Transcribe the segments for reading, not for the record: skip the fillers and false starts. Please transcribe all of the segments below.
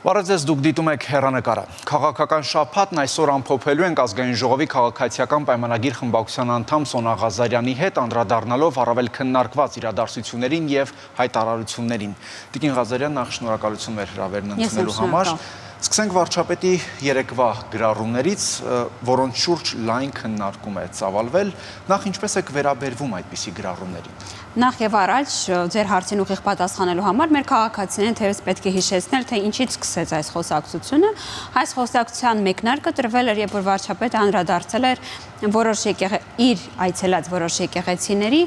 Բարև դուք դիտում եք հեռանկարը։ Քաղաքական շաբաթն այսօր ամփոփելու ենք ազգային ժողովի քաղաքացիական պայմանագիր խմբակցության անդամ Սոնա Ղազարյանի հետ անդրադառնալով առավել քննարկված իրադարձություններին եւ հայտարարություններին։ Տիկին Ղազարյան, նախ շնորհակալություն մեր հրավերն ընդունելու համար։ Սկսենք վարչապետի երեկվա գրառումներից, որոնց շուրջ լայն քննարկում է ծավալվել, նախ ինչպես եք վերաբերվում այդպիսի գրառումներին։ Նախ եւ առաջ ձեր հարցին ուղիղ պատասխանելու համար մեր քաղաքացիներին թերևս պետք է հիշեցնել, թե ինչից սկսեց այս խոսակցությունը։ Այս խոսակցության մեկնարկը տրվել էր, երբ որ վարչապետը անդրադարձել էր իր այցելած որոշ եկեղեցիների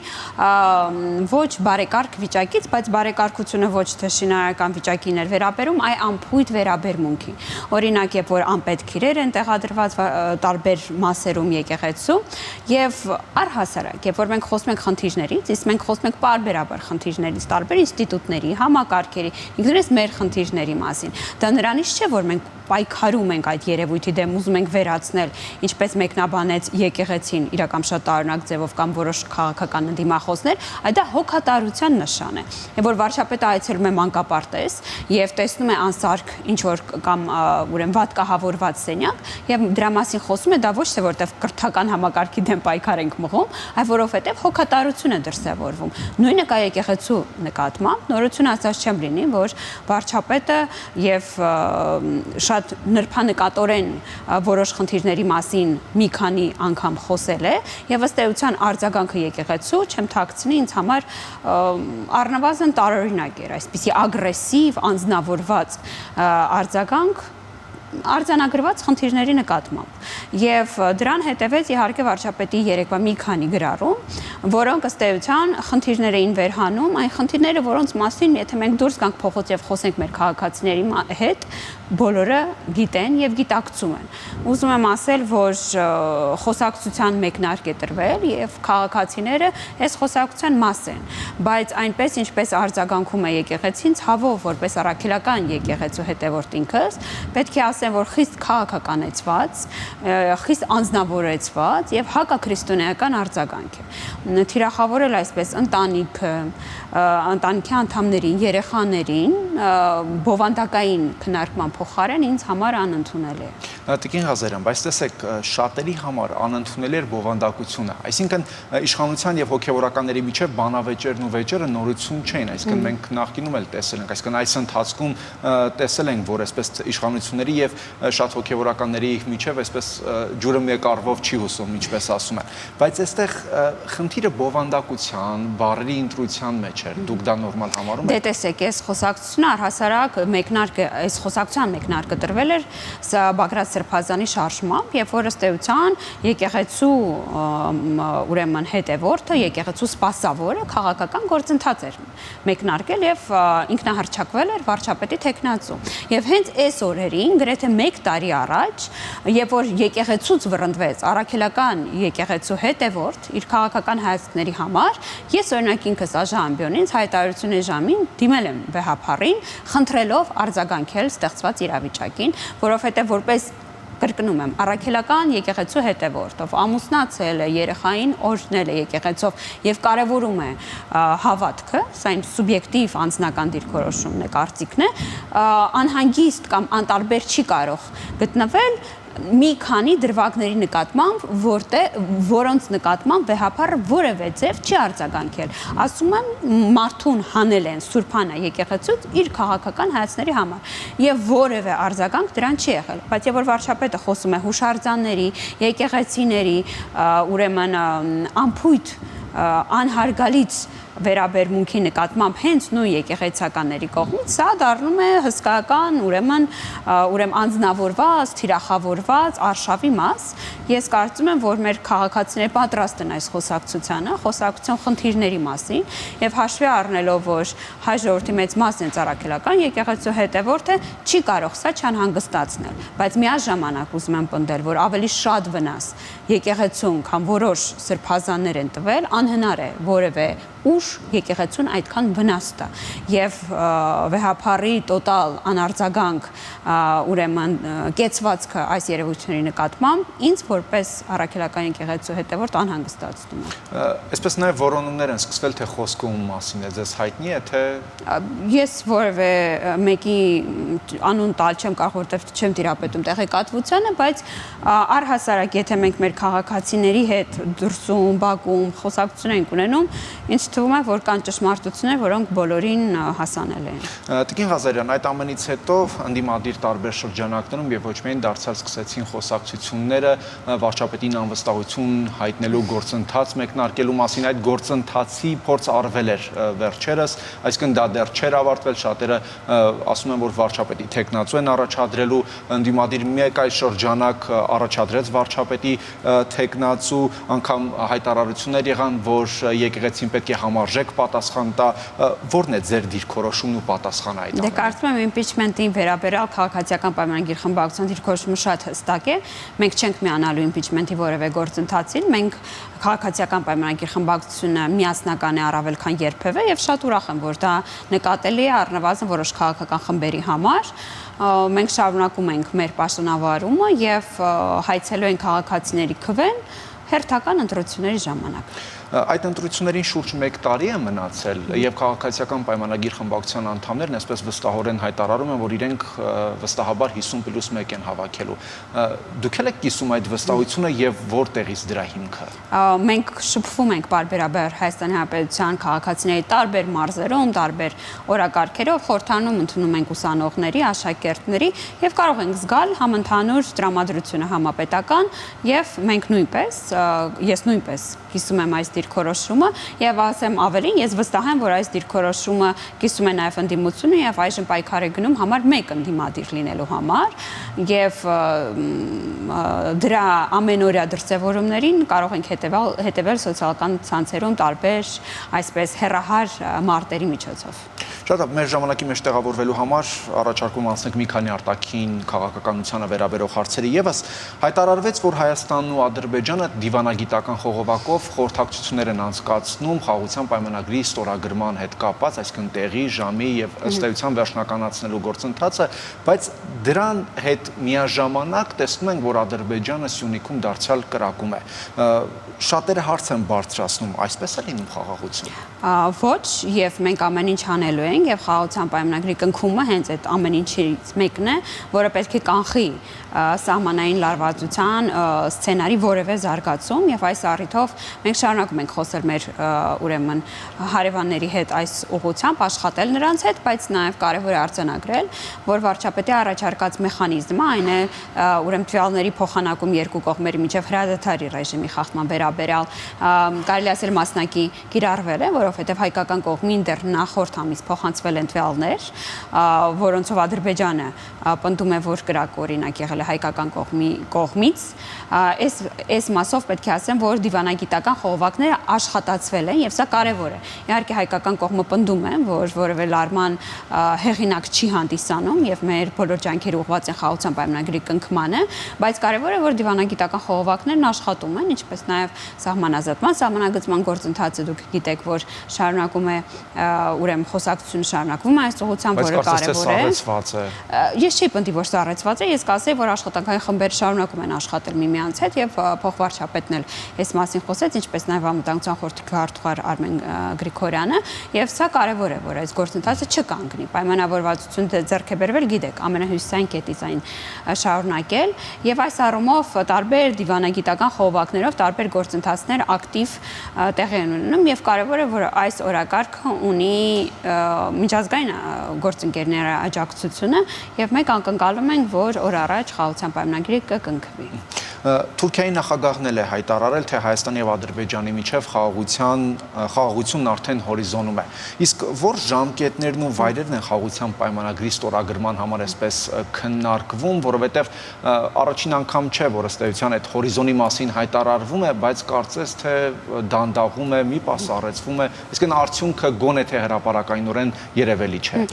ոչ բարեկարգ վիճակից, բայց բարեկարգությունը ոչ թե շինարարական վիճակին էր վերաբերում, այլ անփույթ վերաբերմունքի։ Օրինակ, երբ որ անպետք իրեր են տեղադրված տարբեր մասերում եկեղեցու եւ առհասարակ, երբ որ մենք խոսում ենք խնդիրներից, իսկ մենք խոսում ենք պարբերաբար խնդիրներից, տարբեր ինստիտուտների, համակարգերի, ինքներս մեր խնդիրների մասին։ Դա նրանից չէ, որ մենք պայքարում ենք այդ երևույթի դեմ, ուզում ենք վերացնել, ինչպես մեկնաբանեց եկեղեցին իրական շատ տարօրինակ ձևով կամ որոշ քաղաքական դիմախոսներ, այլ դա հոգատարության նշան է։ Եվ որ վարչապետը այցելում է մանկապարտեզ եւ տեսնում է անսարք ինչ որ կամ ուրեմն վատկահավորված սենյակ եւ դրա մասին խոսում է, դա ոչ թե որտեվ կրթական համակարգի դեմ պայքար ենք մղում, այլ որովհետեւ հոգատարություն է դրսևորվում։ Նույնը կա եկեղեցու նկատմամբ, նորություն ասած չեմ լինի, որ վարչապետը եւ շատ նրբանկատորեն որոշ խնդիրների մասին մի քանի անգամ խոսել է եւ ըստ էության արձագանքը եկեղեցու չեմ թաքցնի ինձ համար առնվազն տարօրինակ էր, այսպիսի ագրեսիվ, անձնավորված արձագանք արձանագրված խնդիրների նկատմամբ եւ դրան հետեւեց իհարկե վարչապետի երեկվա մի քանի գրառում, որոնք ըստ էության խնդիրներ էին վերհանում, այն խնդիրները, որոնց մասին եթե մենք դուրս գանք փողոց եւ խոսենք մեր քաղաքացիների հետ, բոլորը գիտեն եւ գիտակցում են։ Ուզում եմ ասել, որ խոսակցության մեկնարկ է տրվել եւ քաղաքացիները այս խոսակցության մաս են, բայց այնպես ինչպես արձագանքում է եկեղեցին, ցավով որպես առաքելական եկեղեցու հետևորդ ինքս, պետք է ասեմ, որ խիստ քաղաքականեցված, խիստ անձնավորեցված եւ հակաքրիստոնեական արձագանք է։ Թիրախավորել այսպես ընտանիքը, ընտանիքի անդամներին, երեխաներին բովանդակային քննարկման փոխարեն ինձ համար անընդունելի է։ Տիկին Ղազարյան, բայց տեսեք, շատերի համար անընդունելի էր բովանդակությունը, այսինքն իշխանության եւ հոգեվորականների միջև բանավեճերն ու վեճերը նորություն չէին, այսինքն մենք նախկինում էլ տեսել ենք, այսինքն այս ընթացքում տեսել ենք, որ այսպես իշխանությունների եւ շատ հոգեվորականների միջև այսպես ջուրը մեկարվով չի հոսում, ինչպես ասում են, բայց այստեղ խնդիրը բովանդակության, բառերի ընտրության մեջ էր, դուք դա նորմալ համարում եք։ Դե տեսեք, այս խոսակցությունը առհասարակ մեկնարկը, այս խոսակցության մեկնարկը տրվել էր Բագրատ Սրբազանի շարժմամբ, երբ որ ըստ էության եկեղեցու ուրեմն հետևորդը, եկեղեցու սպասավորը քաղաքական գործընթաց էր մեկնարկել եւ ինքնահռչակվել էր վարչապետի թեկնածու։ Եվ հենց այս օրերին, գրեթե 1 տարի առաջ, երբ որ եկեղեցուց վռնդվեց առաքելական եկեղեցու հետևորդ իր քաղաքական հայացքների համար, ես օրինակ ինքս Աժա ամբիոնից հայտարարությունների ժամին դիմել եմ վեհափառին, խնդրելով արձագանքել ստեղծված իրավիճակին, որովհետեւ որպես կրկնում եմ, առաքելական եկեղեցու հետևորդով ամուսնացել է, երեխային օրհնել է եկեղեցով եւ կարեւորում է հավատքը, սա ինձ սուբյեկտիվ անձնական դիրքորոշումն է, կարծիքն է, անհանգիստ կամ անտարբեր չի կարող գտնվել մի քանի դրվագների նկատմամբ, որոնց նկատմամբ վեհափառը որևէ ձև չի արձագանքել։ Ասում եմ, մարդուն հանել են Սուրբանա եկեղեցուց իր քաղաքական հայացքների համար եւ որևէ արձագանք դրան չի եղել։ Բայց երբ որ վարչապետը խոսում է հուշարձանների, եկեղեցիների, ուրեմն անփույթ անհարգալից վերաբերմունքի նկատմամբ հենց նույն եկեղեցականների կողմից, սա դառնում է հսկայական, ուրեմն անձնավորված, թիրախավորված արշավի մաս։ Ես կարծում եմ, որ մեր քաղաքացիները պատրաստ են այս խոսակցությանը, խոսակցության խնդիրների մասին եւ հաշվի առնելով, որ հայ ժողովրդի մեծ մասն առաքելական եկեղեցու հետևորդ է, չի կարող սա չանհանգստացնել, բայց միաժամանակ ուզում եմ պնդել, որ ավելի շատ վնաս եկեղեցուն, քան որոշ սրբազաններ են տվել, անհնար է որևէ ուժ եկեղեցուն այդքան վնաս տա եւ վեհապարի տոտալ անարձագանք ուրեմն կեցվածքը այս երևույթների նկատմամբ ինձ որպես առաքելական եկեղեցու հետևորդ անհանգստացնում է։ Այսպես նաև որոնումներ են սկսվել, թե խոսքը ում մասին է, ձեզ հայտնի է, թե ես որևէ մեկի անուն տալ չեմ կարող, որտեղ չեմ տիրապետում տեղեկատվությանը, բայց առհասարակ եթե մենք մեր քաղաքացիների հետ դրսում, Բաքվում խոսակցություն ենք ունենում, ինձ թվում է, որ կան ճշմարտություններ, որոնք բոլորին հասանել են։ Տիկին Ղազարյան, այդ ամենից հետո ընդդիմադիր տարբեր շրջանակներում եւ ոչ միայն դարձյալ սկսեցին խոսակցությունները վարչապետին անվստահություն հայտնելու գործընթաց մեկնարկելու մասին, այդ գործընթացի փորձ արվել էր վերջերս, այսինքն դա դեռ չէր ավարտվել, շատերը ասում են, որ վարչապետի թեկնածու են առաջադրելու, ընդդիմադիր մեկ այլ շրջանակ առաջադրեց վարչապետի թեկնածու, անգամ հայտարարություններ եղան, որ եկեղեցին պետք է համարժեք պատասխան տա, որն է ձեր դիրքորոշումն ու պատասխանը այդ Դե կարծում եմ impeachment-ին վերաբերյալ քաղաքացիական պայմանագիր խմբակցության դիրքորոշումը շատ հստակ է, մենք չենք միանալու impeachment-ի որևէ գործընթացին, մենք քաղաքացիական պայմանագիր խմբակցությունը միասնական է առավել քան երբևէ եւ շատ ուրախ եմ, որ դա նկատելի է առնվազն որոշ քաղաքական խմբերի համար։ Մենք շարունակում ենք մեր պաշտոնավարումը եւ հայցելու ենք քաղաքացիների քվեն հերթական ընտրությունների ժամանակ։ Այդ ընտրություններին շուրջ 1 տարի է մնացել եւ քաղաքացիական պայմանագիր խմբակցության անդամներն այսպես վստահորեն հայտարարում են, որ իրենք վստահաբար 50+1 են հավաքելու։ Դուք եք կիսում այդ վստահությունը եւ որտեղից դրա հիմքը։ Մենք շփվում ենք բարբերաբար Հայաստանի Հանրապետության քաղաքացիների տարբեր մարզերում, տարբեր օրակարգերով, խորհրդանում ընդունում ենք ուսանողների, աշակերտների եւ կարող ենք զգալ համընդհանուր տրամադրությունը համապետական եւ մենք նույնպես, ես նույնպես կիսում եմ այս դիրքորոշումը եւ ասեմ ավելին, ես վստահ եմ, որ այս դիրքորոշումը կիսում է նաեւ ընդդիմությունը եւ այժմ պայքար է գնում համար 1 ընդդիմադիր լինելու համար եւ դրա ամենօրյա դրսևորումներին կարող ենք հետևել սոցիալական ցանցերում տարբեր այսպես հեռահար մարտերի միջոցով։ Շատ մեր ժամանակի մեջ տեղավորվելու համար առաջարկում անցնենք մի քանի արտաքին քաղաքականությանը վերաբերող հարցերի եւս հայտարարվեց, որ Հայաստանն ու Ադրբեջանը դիվանագիտական խողովակով խորհրդակցություններ են անցկացնում խաղաղության պայմանագրի ստորագրման հետ կապված, այսինքն տեղի, ժամի եւ ըստ էության վերջնականացնելու գործընթացը, բայց դրան հետ միաժամանակ տեսնում ենք, որ Ադրբեջանը Սյունիքում դարձյալ կրակում է։ Շատերը հարց են բարձրացնում, այսպես է լինում խաղաղություն։ Ոչ, եւ մենք ամեն ինչ անելու ենք եւ խաղաղության պայմանագրի կնքումը հենց այդ ամեն ինչից մեկն է, որը պետք է կանխի սահմանային լարվածության սցենարի որևէ զարգացում եւ այս առիթով մենք շարունակում ենք խոսել մեր ուրեմն հարևանների հետ այս ուղղությամբ, աշխատել նրանց հետ, բայց նաեւ կարեւոր է արձանագրել, որ վարչապետի առաջարկած մեխանիզմը այն է ուրեմն տվյալների փոխանակում երկու կողմերի միջև հրադադարի ռեժիմի խախտման վերաբերյալ կարելի ասել մասնակի կիրառվել է, որովհետեւ հայկական կողմին դեռ նախորդ ամիս փոխանցվել են տվյալներ, որոնցով Ադրբեջանը պնդում է, որ կրակ օրինակ եղել է հայկական կողմից, այս մասով պետք է ասեմ, որ դիվանագիտական խողովակները աշխատացվել են եւ սա կարեւոր է։ Իհարկե հայկական կողմը պնդում է, որ որևէ լարման հեղինակ չի հանդիսանում եւ մեր բոլոր ջանքերը ուղղված են խաղաղության պայմանագրի կնքմանը, բայց կարեւոր է, որ դիվանագիտական խողովակներն աշխատում են, ինչպես նաեւ սահմանազատման, սահմանագծման գործընթացը դուք գիտեք, որ շարունակում է ուրեմն խոսակցությունը շարունակվում է այս ուղղությամբ, որը կարեւոր է։ Ես չի պնդի, որ սառեցված է, ես կասեի, որ աշխատանքային խմբերը շարունակում են աշխատել միմյանց հետ եւ փոխվարչապետն էլ այս մասին խոսեց, ինչպես նաեւ անվտանգության խորհրդի քարտուղար Արմեն Գրիգորյանը, եւ սա կարեւոր է, որ այս գործընթացը չկանգնի։ Պայմանավորվածություն ձեռք է բերվել, գիտեք, ամենահյուսիսային կետից այն շարունակել եւ այս առումով տարբեր դիվանագիտական խողովակներով տարբեր գործընթացներ ակտիվ տեղի են ունենում եւ կարեւոր է, որ այս օրակարգը ունի միջազգային գործընկերների աջակցությունը եւ մենք անկնկալում ենք, որ օր առաջ խաղաղության պայմանագրի կկնքվի։ Թուրքիայի նախագահն էլ է հայտարարել, թե Հայաստանի եւ Ադրբեջանի միջև խաղաղությունն արդեն հորիզոնում է։ Իսկ որ ժամկետներն ու վայրերն են խաղաղության պայմանագրի ստորագրման համար այսպես քննարկվում, որովհետեւ առաջին անգամ չէ, որ ըստ էության այդ հորիզոնի մասին հայտարարվում է, բայց կարծես թե դանդաղում է, մի պասարեցվում է, իսկ արդյունքը գոնե թե հրապարակայնորեն երևելի չէ։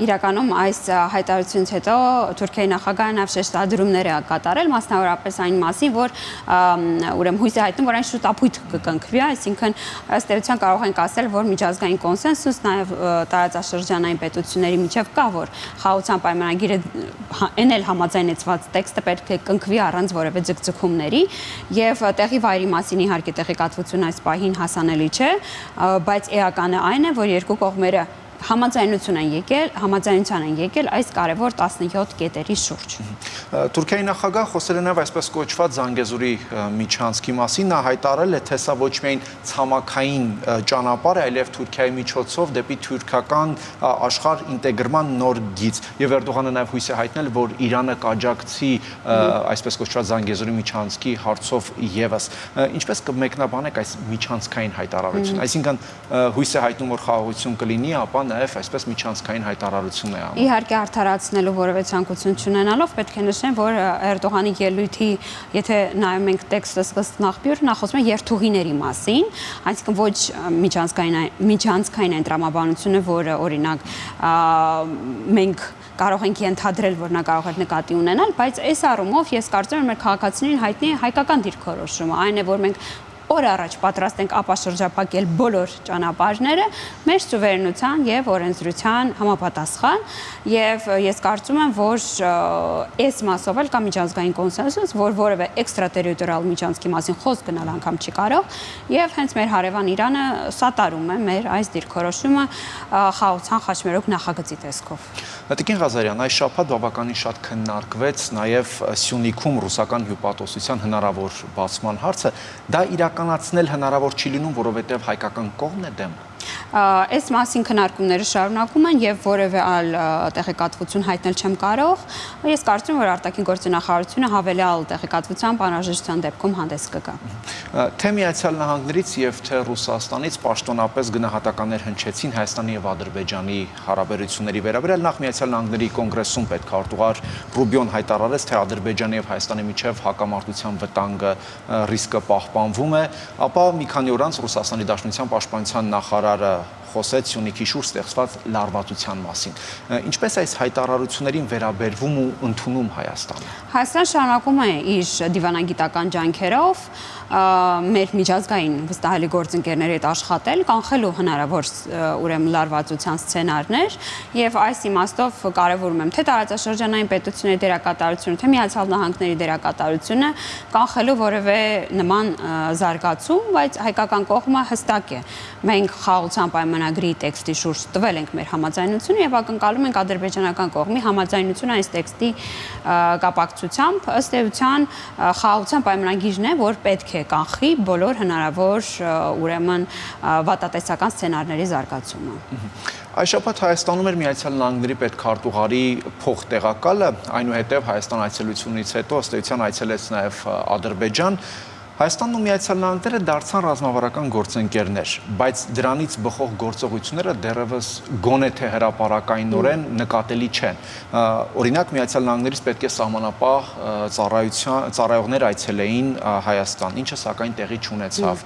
Իրականում այս հայտարարությունից հետո Թուրքիայի նախագահը նաև շեշտադրումներ է կատարել, մասնավորապես այն մասին, որ ուրեմն հույս է հայտնում, որ այն շուտապույտ կկնքվի, այսինքն ըստ էության կարող ենք ասել, որ միջազգային կոնսենսուս նաև տարածաշրջանային պետությունների միջև կա, որ խաղաղության պայմանագիրը այն էլ համաձայնեցված տեքստը պետք է կնքվի առանց որևէ ձգձգումների եւ տեղի վայրի մասին իհարկե տեղեկատվություն այս պահին հասանելի չէ, բայց էականը այն է, որ երկու կողմերը համաձայնության են եկել այս կարևոր 17 կետերի շուրջ։ Թուրքիայի նախագահ խոսել է նաև այսպես կոչված Զանգեզուրի միջանցքի մասին, նա հայտարարել է, թե սա ոչ միայն ցամաքային ճանապարհ է, այլև Թուրքիայի միջոցով դեպի թուրքական աշխարհ ինտեգրման նոր գիծ։ Եվ Էրդողանը նաև հույս է հայտնել, որ Իրանը կաջակցի այսպես կոչված Զանգեզուրի միջանցքի հարցով եւս։ Ինչպես կմեկնաբանեք այս միջանցքային հայտարարությունը, այսինքն հույս է հայտնում, որ խաղաղություն կլինի, ապա նաև այսպես միջանցքային հայտարարություն է անում։ Իհարկե արդարացնելու որևէ ցանկություն չունենալով պետք է նշեմ, որ Էրդողանի ելույթի, եթե նայում ենք տեքստը սկզբնաղբյուրը, նա խոսում է երթուղիների մասին, այսինքն ոչ միջանցքային այն տրամաբանությունը, որը օրինակ մենք կարող ենք ենթադրել, որ նա կարող է նկատի ունենալ, բայց այս առումով ես կարծում եմ, մեր քաղաքացիներին հայտնի է հայկական դիրքորոշումը, այն է, որ մենք օր առաջ պատրաստ ենք ապաշրջափակել բոլոր ճանապարհները մեր սուվերենության եւ օրենսդրության համապատասխան եւ ես կարծում եմ, որ այս մասով էլ կա միջազգային կոնսենսուս, որ որևէ էքստրատերիտորիալ միջանցքի մասին խոսք գնալ անգամ չի կարող եւ հենց մեր հարևան Իրանը սատարում է մեր այս դիրքորոշումը խաղաղության խաչմերուկ նախագծի տեսքով։ Տիկին Ղազարյան, այս շաբաթ բավականին շատ քննարկվեց նաև Սյունիքում ռուսական հյուպատոսության հնարավոր բացման հարցը, դա իրականացնել հնարավոր չի լինում, որովհետև հայկական կողմն է դեմ։ Այս մասին քննարկումները շարունակում են եւ որևէ այլ տեղեկատվություն հայտնել չեմ կարող։ Ես կարծում եմ, որ արտաքին գործի նախարարությունը հավելյալ տեղեկատվությամբ անհրաժեշտության դեպքում հանդես կգա։ Թե Միացյալ Նահանգներից եւ թե Ռուսաստանից պաշտոնապես գնահատականներ հնչեցին Հայաստանի եւ Ադրբեջանի հարաբերությունների վերաբերյալ, նախ Միացյալ Նահանգների կոնգրեսում պետքարտուղար Ռուբիոն հայտարարեց, թե Ադրբեջանի եւ Հայաստանի միջև հակամարտության վտանգը ռիսկը պահպանվում է, ապա մի քանի օր անց Ռուսաստանի Դաշնության պաշտպանության նախարարը խոսեց Սյունիքի շուրջ ստեղծված լարվածության մասին։ Ինչպես այս հայտարարություններին վերաբերվում ու ընդունում Հայաստանը։ Հայաստանը շարունակում է իր դիվանագիտական ջանքերով մեր միջազգային վստահելի գործընկերների հետ աշխատել, կանխելու հնարավոր ուրեմն լարվածության սցենարներ եւ այս իմաստով կարևորում եմ թե տարածաշրջանային պետությունների դերակատարությունը, թե Միացյալ Նահանգների դերակատարությունը կանխելու որևէ նման զարգացում, բայց հայկական կողմը հստակ է։ Մենք խաղաղության պայմանագրի տեքստի շուրջ տվել ենք մեր համաձայնությունը եւ ակնկալում ենք ադրբեջանական կողմի համաձայնությունը այս տեքստի կապակցությամբ, ըստ էության խաղաղության պայմանագիրն է, որ պետք է կանխի բոլոր հնարավոր ուրեմն վատատեսական սցենարների զարգացումը։ Այս շաբաթ Հայաստանում էր Միացյալ Նահանգների պետքարտուղարի փոխտեղակալը, այնուհետև Հայաստան այցելությունից հետո ըստ էության այցելեց նաև Ադրբեջան։ Հայաստանն ու Միացյալ Նահանգները դարձան ռազմավարական գործընկերներ, բայց դրանից բխող գործողությունները դեռևս գոնե թե հրապարակայնորեն նկատելի չեն։ Օրինակ Միացյալ Նահանգներից պետք է սահմանապահ ծառայողներ այցելեին Հայաստան, ինչը սակայն տեղի չունեցավ։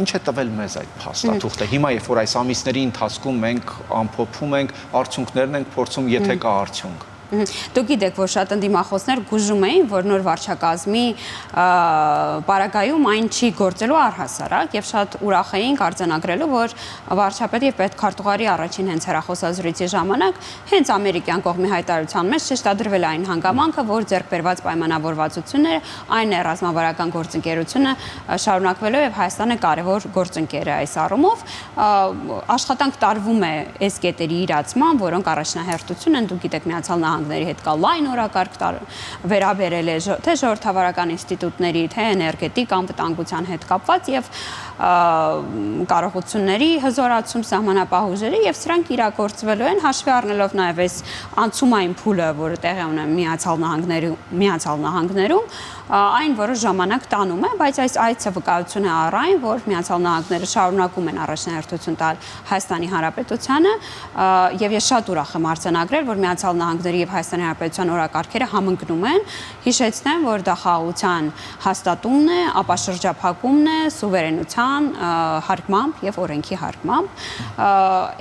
Ինչ է տվել մեզ այդ փաստաթուղթը։ Հիմա երբ որ այս ամիսների ընթացքում մենք ամփոփում ենք, արդյունքներն ենք փորձում, եթե կա արդյունք։ Դուք գիտեք, որ շատ ընդդիմախոսներ գուժում էին, որ նոր վարչակազմի պարագայում այն չի գործելու առհասարակ եւ շատ ուրախ էինք արձանագրելու, որ վարչապետի եւ պետքարտուղարի առաջին հենց հեռախոսազրույցի ժամանակ հենց ամերիկյան կողմի հայտարարության մեջ շեշտադրվել է այն հանգամանքը, որ ձեռքբերված պայմանավորվածությունները, այն է ռազմավարական գործընկերությունը շարունակվելու եւ Հայաստանը կարևոր գործընկեր է այս առումով, աշխատանք տարվում է այս կետերի իրացման, որոնք առաջնահերթություն են, դուք գիտեք, Միացյալ Նահանգների հետ կա լայն օրակարգ վերաբերել է թե ժողովրդավարական ինստիտուտների, թե էներգետիկ անվտանգության հետ կապված եւ կարողությունների հզորացում սահմանապահ ուժերի եւ սրանք իրագործվելու են հաշվի առնելով նաեւ այս անցումային փուլը, որը տեղի ունի Միացյալ Նահանգներում, այն որոշ ժամանակ տանում է, բայց այս այցը վկայություն է առ այն, որ Միացյալ Նահանգները շարունակում են առաջնահերթություն տալ Հայաստանի Հանրապետությանը եւ ես շատ ուրախ եմ արձանագրել, որ Միացյալ Նահանգների եւ եւ Հայաստանի Հանրապետության օրակարգերը համընկնում են։ Հիշեցնեմ, որ դա խաղաղության հաստատումն է, ապա շրջափակումն է, սուվերենության հարգմամբ եւ օրենքի հարգմամբ։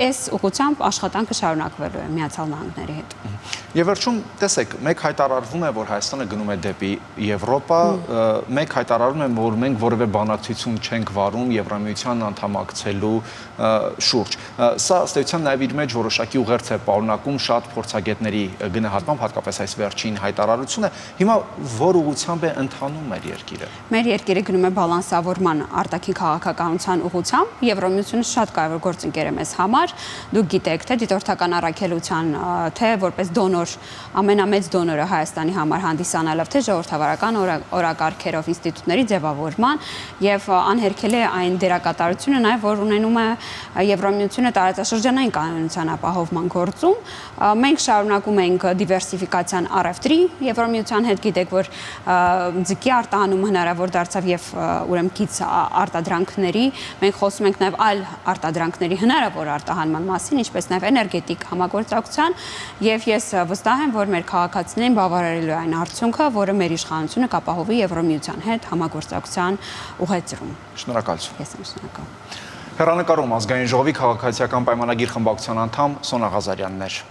Այս ուղղությամբ աշխատանքը շարունակվելու է Միացյալ Նահանգների հետ։ Եվ վերջում, տեսեք, մեկ հայտարարվում է, որ Հայաստանը գնում է դեպի Եվրոպա, մեկ հայտարարում է, որ մենք որևէ բանակցություն չենք վարում Եվրամիության անդամակցելու շուրջ։ Սա ըստ էության նաև իր մեջ որոշակի ուղերձ է պարունակում շատ փորձագետների գնահատմամբ, հատկապես այս վերջին հայտարարությունը։ Հիմա որ ուղղությամբ է ընթանում մեր երկիրը։ Մեր երկիրը գնում է բալանսավորման արտաքին քաղաքականության ուղղությամբ։ Եվրամիությունը շատ կարևոր գործընկեր է մեզ համար։ Դուք գիտեք, թե դիտորդական առաքելության, թե որպես դոնոր, ամենամեծ դոնորը Հայաստանի համար հանդիսանալով, թե ժողովրդավարական օրակարգերով ինստիտուտների ձևավորման եւ անհերքելի է այն դերակատարությունը նաև, որ ունենում է Եվրամիությունը տարածաշրջանային կանոնության ապահովման գործում։ Մենք շարունակում ենք դիվերսիֆիկացիան առևտրի Եվրամիության հետ, գիտեք, որ ձգի արտահանումը հնարավոր դարձավ եւ ուրեմն գից արտադրանքների, մենք խոսում ենք նաև այլ արտադրանքների հնարավոր արտահանման մասին, ինչպես նաև էներգետիկ համագործակցության, եւ ես վստահ եմ, որ մեր քաղաքացիներին բավարարելու է այն արդյունքը, որը մեր իշխանությունը կապահովի Եվրամիության հետ համագործակցության ուղեծրում։ Շնորհակալություն։ Ես եմ շնորհակալ։ Հեռանկարում ազգային ժողովի քաղաքացիական պայմանագիր խմբակցության անդամ Սոնա Ղազարյանն էր։